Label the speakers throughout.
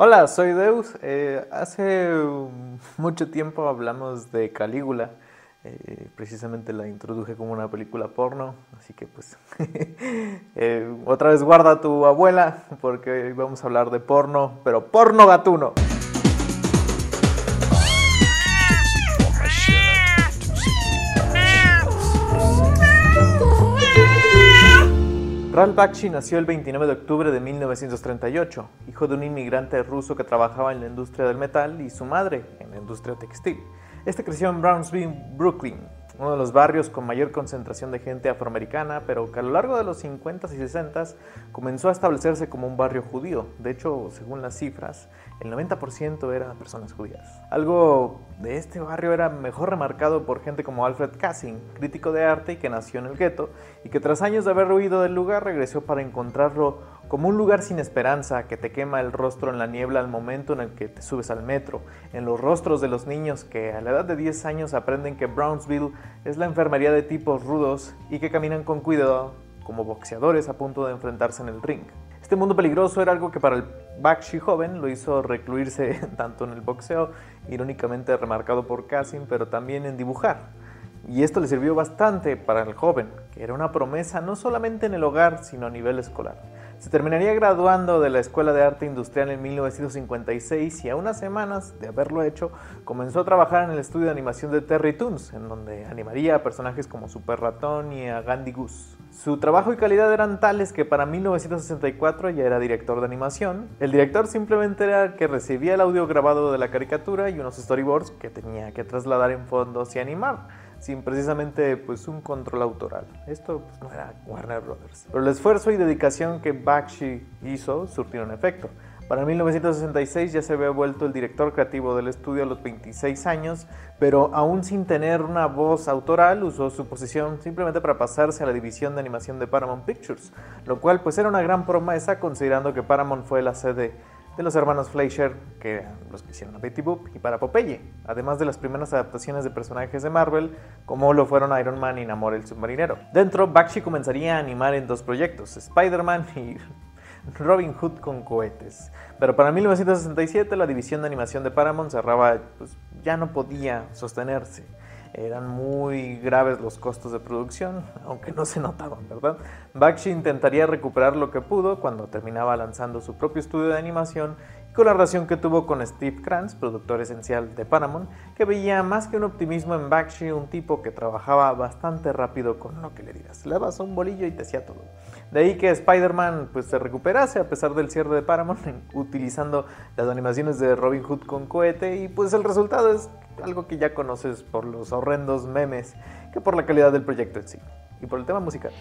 Speaker 1: Hola, soy Deus. Hace mucho tiempo hablamos de Calígula. Precisamente la introduje como una película porno, así que pues otra vez guarda a tu abuela porque hoy vamos a hablar de porno, pero porno gatuno. Ralph Bakshi nació el 29 de octubre de 1938, hijo de un inmigrante ruso que trabajaba en la industria del metal y su madre en la industria textil. Este creció en Brownsville, Brooklyn, uno de los barrios con mayor concentración de gente afroamericana, pero que a lo largo de los 50s y 60s comenzó a establecerse como un barrio judío. De hecho, según las cifras, el 90% eran personas judías. Algo de este barrio era mejor remarcado por gente como Alfred Kassin, crítico de arte y que nació en el gueto, y que tras años de haber huido del lugar regresó para encontrarlo como un lugar sin esperanza que te quema el rostro en la niebla al momento en el que te subes al metro, en los rostros de los niños que a la edad de 10 años aprenden que Brownsville es la enfermería de tipos rudos y que caminan con cuidado como boxeadores a punto de enfrentarse en el ring. Este mundo peligroso era algo que para el Bakshi joven lo hizo recluirse tanto en el boxeo, irónicamente remarcado por Kassin, pero también en dibujar. Y esto le sirvió bastante para el joven, que era una promesa no solamente en el hogar, sino a nivel escolar. Se terminaría graduando de la Escuela de Arte Industrial en 1956 y a unas semanas de haberlo hecho, comenzó a trabajar en el estudio de animación de Terry Toons, en donde animaría a personajes como Super Ratón y a Gandhi Goose. Su trabajo y calidad eran tales que para 1964 ya era director de animación. El director simplemente era el que recibía el audio grabado de la caricatura y unos storyboards que tenía que trasladar en fondos y animar, sin precisamente pues un control autoral. Esto pues, no era Warner Brothers. Pero el esfuerzo y dedicación que Bakshi hizo surtieron efecto. Para 1966 ya se había vuelto el director creativo del estudio a los 26 años, pero aún sin tener una voz autoral, usó su posición simplemente para pasarse a la división de animación de Paramount Pictures, lo cual pues era una gran promesa considerando que Paramount fue la sede de los hermanos Fleischer, que eran los que hicieron a Betty Boop, y para Popeye, además de las primeras adaptaciones de personajes de Marvel, como lo fueron Iron Man y Namor el Submarinero. Dentro, Bakshi comenzaría a animar en dos proyectos, Spider-Man y Robin Hood con cohetes. Pero para 1967 la división de animación de Paramount cerraba, pues ya no podía sostenerse. Eran muy graves los costos de producción, aunque no se notaban, ¿verdad? Bakshi intentaría recuperar lo que pudo cuando terminaba lanzando su propio estudio de animación y con la relación que tuvo con Steve Krantz, productor esencial de Paramount, que veía más que un optimismo en Bakshi, un tipo que trabajaba bastante rápido con lo que le dieras. Le dabas un bolillo y te hacía todo. De ahí que Spider-Man pues, se recuperase a pesar del cierre de Paramount, utilizando las animaciones de Robin Hood con cohete, y pues el resultado es algo que ya conoces por los horrendos memes que por la calidad del proyecto en sí y por el tema musical.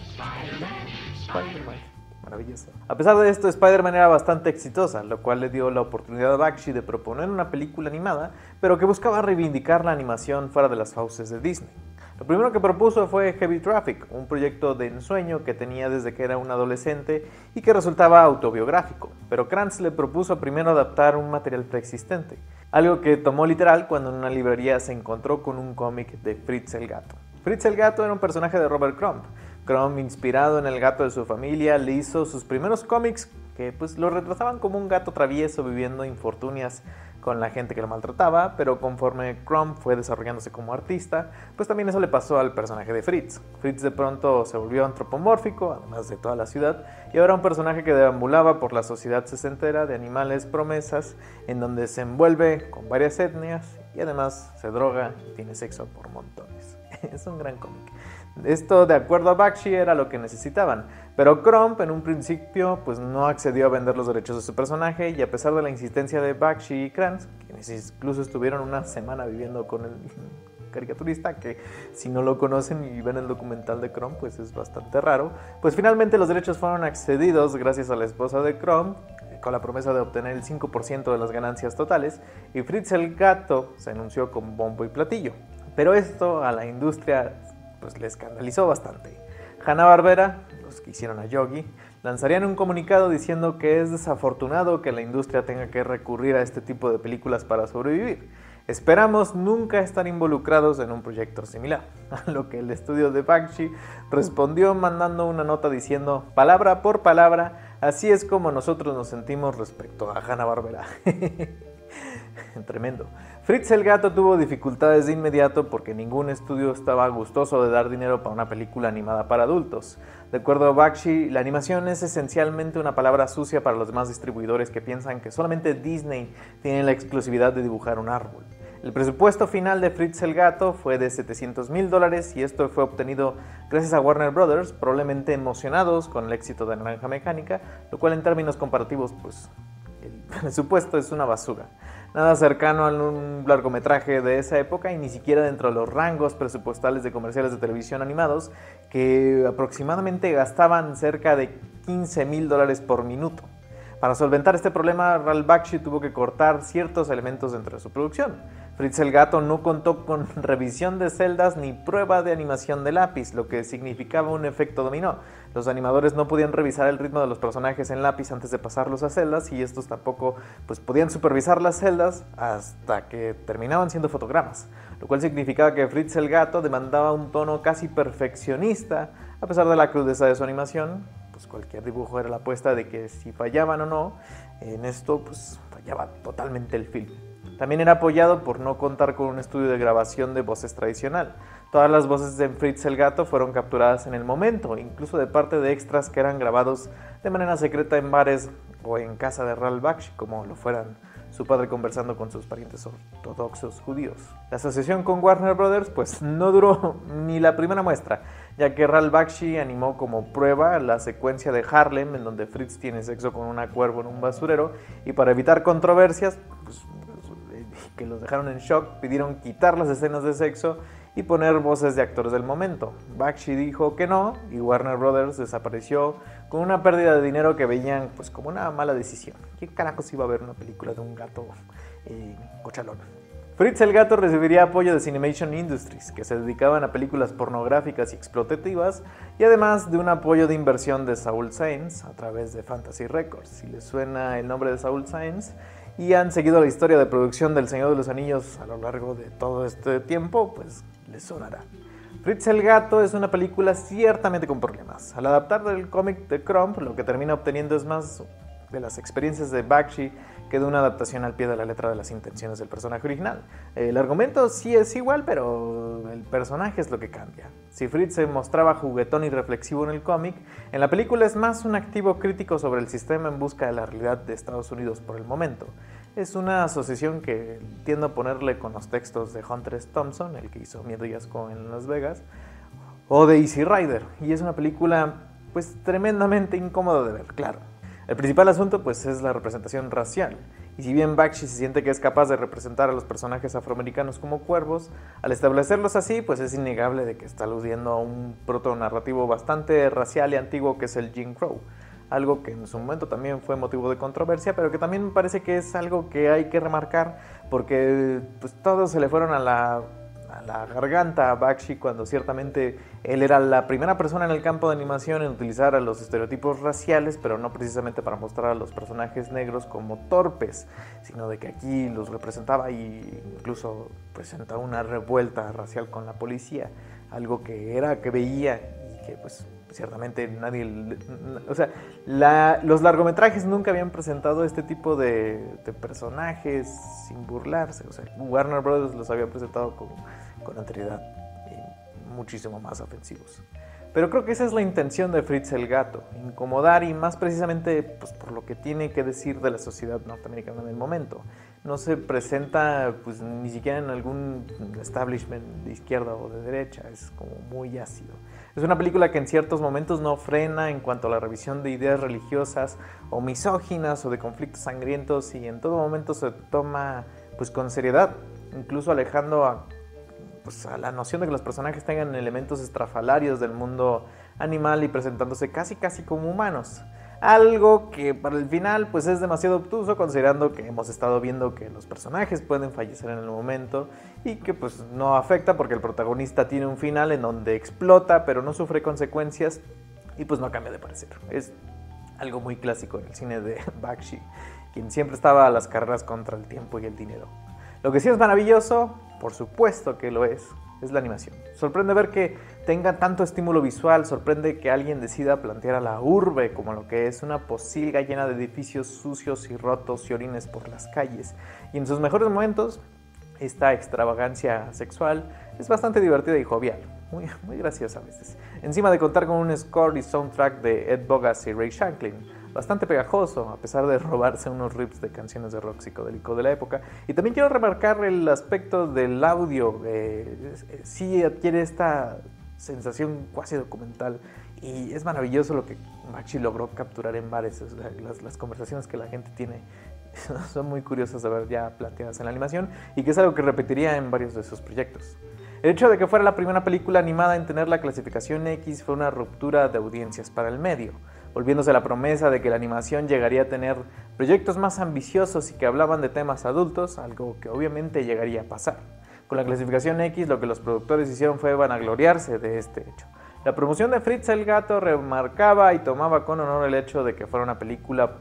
Speaker 1: Spider-Man, maravilloso. A pesar de esto, Spider-Man era bastante exitosa, lo cual le dio la oportunidad a Bakshi de proponer una película animada, pero que buscaba reivindicar la animación fuera de las fauces de Disney. Lo primero que propuso fue Heavy Traffic, un proyecto de ensueño que tenía desde que era un adolescente y que resultaba autobiográfico, pero Krantz le propuso primero adaptar un material preexistente, algo que tomó literal cuando en una librería se encontró con un cómic de Fritz el Gato. Fritz el Gato era un personaje de Robert Crumb. Crumb, inspirado en el gato de su familia, le hizo sus primeros cómics que pues lo retrataban como un gato travieso viviendo infortunias con la gente que lo maltrataba, pero conforme Crumb fue desarrollándose como artista, pues también eso le pasó al personaje de Fritz. Fritz de pronto se volvió antropomórfico, además de toda la ciudad, y ahora un personaje que deambulaba por la sociedad sesentera de animales promesas, en donde se envuelve con varias etnias y además se droga y tiene sexo por montones. Es un gran cómic. Esto, de acuerdo a Bakshi, era lo que necesitaban, pero Crumb en un principio pues no accedió a vender los derechos de su personaje, y a pesar de la insistencia de Bakshi y Krantz, quienes incluso estuvieron una semana viviendo con el caricaturista, que si no lo conocen y ven el documental de Crumb pues es bastante raro, pues finalmente los derechos fueron accedidos gracias a la esposa de Crumb, con la promesa de obtener el 5% de las ganancias totales, y Fritz el Gato se anunció con bombo y platillo. Pero esto a la industria pues le escandalizó bastante. Hanna-Barbera, los que hicieron a Yogi, lanzarían un comunicado diciendo que es desafortunado que la industria tenga que recurrir a este tipo de películas para sobrevivir. Esperamos nunca estar involucrados en un proyecto similar, a lo que el estudio de Bakshi respondió mandando una nota diciendo, palabra por palabra, Así es como nosotros nos sentimos respecto a Hanna-Barbera. Tremendo. Fritz el Gato tuvo dificultades de inmediato porque ningún estudio estaba gustoso de dar dinero para una película animada para adultos. De acuerdo a Bakshi, la animación es esencialmente una palabra sucia para los demás distribuidores que piensan que solamente Disney tiene la exclusividad de dibujar un árbol. El presupuesto final de Fritz el Gato fue de $700,000 y esto fue obtenido gracias a Warner Brothers, probablemente emocionados con el éxito de Naranja Mecánica, lo cual en términos comparativos, pues el presupuesto es una basura. Nada cercano a un largometraje de esa época y ni siquiera dentro de los rangos presupuestales de comerciales de televisión animados que aproximadamente gastaban cerca de $15,000 por minuto. Para solventar este problema, Ralph Bakshi tuvo que cortar ciertos elementos dentro de su producción. Fritz el Gato no contó con revisión de celdas ni prueba de animación de lápiz, lo que significaba un efecto dominó. Los animadores no podían revisar el ritmo de los personajes en lápiz antes de pasarlos a celdas y estos tampoco podían supervisar las celdas hasta que terminaban siendo fotogramas, lo cual significaba que Fritz el Gato demandaba un tono casi perfeccionista a pesar de la crudeza de su animación. Cualquier dibujo era la apuesta de que si fallaban o no, en esto fallaba totalmente el film. También era apoyado por no contar con un estudio de grabación de voces tradicional. Todas las voces de Fritz el Gato fueron capturadas en el momento, incluso de parte de extras que eran grabados de manera secreta en bares o en casa de Ralph Bakshi, como lo fueran su padre conversando con sus parientes ortodoxos judíos. La asociación con Warner Brothers no duró ni la primera muestra, ya que Ralph Bakshi animó como prueba la secuencia de Harlem en donde Fritz tiene sexo con una cuervo en un basurero y para evitar controversias que los dejaron en shock, pidieron quitar las escenas de sexo y poner voces de actores del momento. Bakshi dijo que no y Warner Brothers desapareció con una pérdida de dinero que veían como una mala decisión. ¿Qué carajos iba a ver una película de un gato cochalón? Fritz el Gato recibiría apoyo de Cinemation Industries, que se dedicaban a películas pornográficas y explotativas, y además de un apoyo de inversión de Saul Zaentz a través de Fantasy Records. Si les suena el nombre de Saul Zaentz y han seguido la historia de producción del Señor de los Anillos a lo largo de todo este tiempo, les sonará. Fritz el Gato es una película ciertamente con problemas. Al adaptar del cómic de Crumb, lo que termina obteniendo es más de las experiencias de Bakshi que de una adaptación al pie de la letra de las intenciones del personaje original. El argumento sí es igual, pero el personaje es lo que cambia. Si Fritz se mostraba juguetón y reflexivo en el cómic, en la película es más un activo crítico sobre el sistema en busca de la realidad de Estados Unidos por el momento. Es una asociación que tiendo a ponerle con los textos de Hunter S. Thompson, el que hizo Miedo y Asco en Las Vegas, o de Easy Rider, y es una película tremendamente incómoda de ver, claro. El principal asunto es la representación racial, y si bien Bakshi se siente que es capaz de representar a los personajes afroamericanos como cuervos, al establecerlos así es innegable de que está aludiendo a un protonarrativo bastante racial y antiguo que es el Jim Crow, algo que en su momento también fue motivo de controversia, pero que también me parece que es algo que hay que remarcar porque todos se le fueron a la garganta a Bakshi cuando ciertamente él era la primera persona en el campo de animación en utilizar a los estereotipos raciales, pero no precisamente para mostrar a los personajes negros como torpes, sino de que aquí los representaba y incluso presentaba una revuelta racial con la policía, algo que veía y que ciertamente nadie, los largometrajes nunca habían presentado este tipo de personajes sin burlarse. Warner Brothers los había presentado con anterioridad y muchísimo más ofensivos. Pero creo que esa es la intención de Fritz el Gato, incomodar y más precisamente por lo que tiene que decir de la sociedad norteamericana en el momento. No se presenta ni siquiera en algún establishment de izquierda o de derecha, es como muy ácido. Es una película que en ciertos momentos no frena en cuanto a la revisión de ideas religiosas o misóginas o de conflictos sangrientos y en todo momento se toma con seriedad, incluso alejando a la noción de que los personajes tengan elementos estrafalarios del mundo animal y presentándose casi como humanos. Algo que para el final es demasiado obtuso considerando que hemos estado viendo que los personajes pueden fallecer en el momento y que no afecta porque el protagonista tiene un final en donde explota pero no sufre consecuencias y no cambia de parecer. Es algo muy clásico en el cine de Bakshi, quien siempre estaba a las carreras contra el tiempo y el dinero. Lo que sí es maravilloso, por supuesto que lo es es la animación. Sorprende ver que tenga tanto estímulo visual, sorprende que alguien decida plantear a la urbe como lo que es una posilga llena de edificios sucios y rotos y orines por las calles. Y en sus mejores momentos, esta extravagancia sexual es bastante divertida y jovial, muy graciosa a veces. Encima de contar con un score y soundtrack de Ed Bogas y Ray Shanklin, bastante pegajoso, a pesar de robarse unos riffs de canciones de rock psicodélico de la época. Y también quiero remarcar el aspecto del audio, sí adquiere esta sensación cuasi documental y es maravilloso lo que Bakshi logró capturar en bares. O sea, las conversaciones que la gente tiene son muy curiosas de ver ya planteadas en la animación y que es algo que repetiría en varios de sus proyectos. El hecho de que fuera la primera película animada en tener la clasificación X fue una ruptura de audiencias para el medio, volviéndose la promesa de que la animación llegaría a tener proyectos más ambiciosos y que hablaban de temas adultos, algo que obviamente llegaría a pasar. Con la clasificación X, lo que los productores hicieron fue vanagloriarse de este hecho. La promoción de Fritz el Gato remarcaba y tomaba con honor el hecho de que fuera una película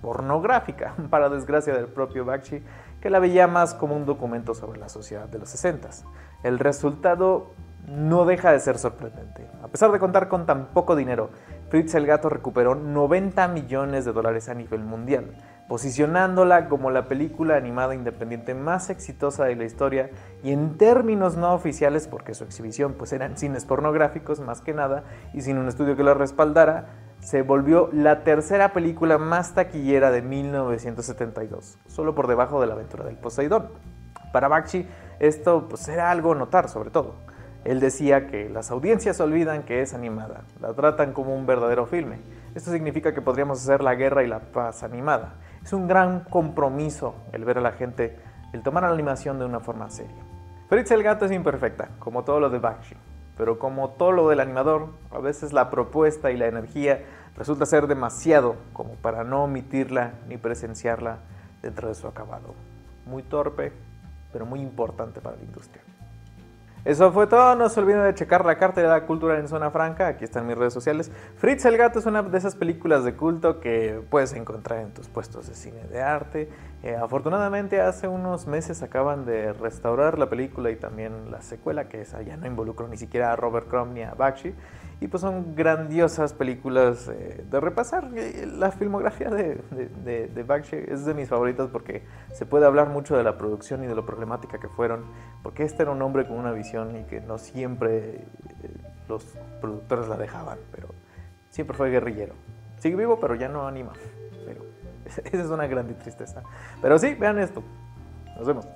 Speaker 1: pornográfica, para desgracia del propio Bakshi, que la veía más como un documento sobre la sociedad de los 60s. El resultado no deja de ser sorprendente. A pesar de contar con tan poco dinero, Fritz el Gato recuperó $90 millones a nivel mundial, posicionándola como la película animada independiente más exitosa de la historia y en términos no oficiales, porque su exhibición pues eran cines pornográficos más que nada y sin un estudio que la respaldara, se volvió la tercera película más taquillera de 1972, solo por debajo de La aventura del Poseidón. Para Bakshi esto pues era algo a notar sobre todo. Él decía que las audiencias olvidan que es animada, la tratan como un verdadero filme. Esto significa que podríamos hacer la guerra y la paz animada. Es un gran compromiso el ver a la gente, el tomar la animación de una forma seria. Fritz el Gato es imperfecta, como todo lo de Bakshi, pero como todo lo del animador, a veces la propuesta y la energía resulta ser demasiado como para no omitirla ni presenciarla dentro de su acabado. Muy torpe, pero muy importante para la industria. Eso fue todo, no se olviden de checar la cartelera cultural en Zona Franca, aquí están mis redes sociales. Fritz el Gato es una de esas películas de culto que puedes encontrar en tus puestos de cine de arte. Afortunadamente hace unos meses acaban de restaurar la película y también la secuela, que esa ya no involucró ni siquiera a Robert Crumb ni a Bakshi. Y pues son grandiosas películas de repasar. La filmografía de Bakshi es de mis favoritas porque se puede hablar mucho de la producción y de lo problemática que fueron, porque este era un hombre con una visión y que no siempre los productores la dejaban, pero siempre fue guerrillero. Sigue vivo, pero ya no anima. Pero esa es una gran tristeza. Pero sí, vean esto. Nos vemos.